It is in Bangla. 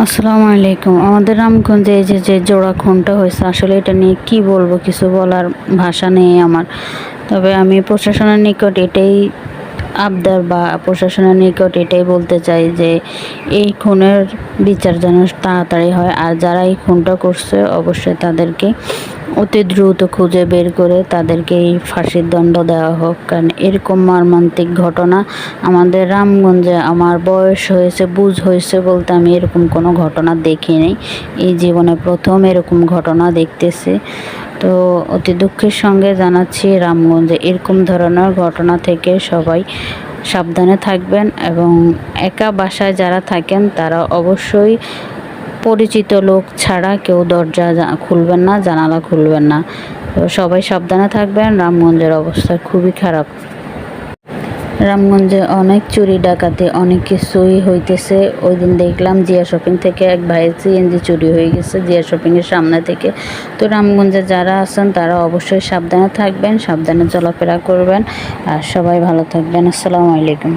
আসসালামু আলাইকুম। আমাদের রামগঞ্জে এই যে জোড়া খুনটা হয়েছে, আসলে এটা নিয়ে কি বলবো, কিছু বলার ভাষা নেই আমার। তবে আমি প্রশাসনের নিকট এটাই আবদার বা প্রশাসনের নিকট এটাই বলতে চাই যে এই খুনের বিচার যেন তাড়াতাড়ি হয়, আর যারা এই খুনটা করছে অবশ্যই তাদেরকে অতি দ্রুত খুঁজে বের করে তাদেরকে এই ফাঁসির দণ্ড দেওয়া হোক। কারণ এরকম মর্মান্তিক ঘটনা আমাদের রামগঞ্জে, আমার বয়স হয়েছে, বুঝ হয়েছে বলতে আমি এরকম কোনো ঘটনা দেখিনি। এই জীবনে প্রথম এরকম ঘটনা দেখতেছি। তো অতি দুঃখের সঙ্গে জানাচ্ছি, রামগঞ্জে এরকম ধরনের ঘটনা থেকে সবাই সাবধানে থাকবেন, এবং একা বাসায় যারা থাকেন তারা অবশ্যই পরিচিত লোক ছাড়া কেউ দরজা খুলবেন না, জানালা খুলবেন না। তো সবাই সাবধানে থাকবেন। রামগঞ্জের অবস্থা খুবই খারাপ। রামগঞ্জে অনেক চুরি ডাকাতি অনেক কিছুই হইতেছে। ওই দিন দেখলাম জিয়া শপিং থেকে এক ভাইয়ের সিএনজি চুরি হয়ে গেছে, জিয়া শপিংয়ের সামনে থেকে। তো রামগঞ্জে যারা আছেন তারা অবশ্যই সাবধানে থাকবেন, সাবধানে চলাফেরা করবেন, আর সবাই ভালো থাকবেন। আসসালামু আলাইকুম।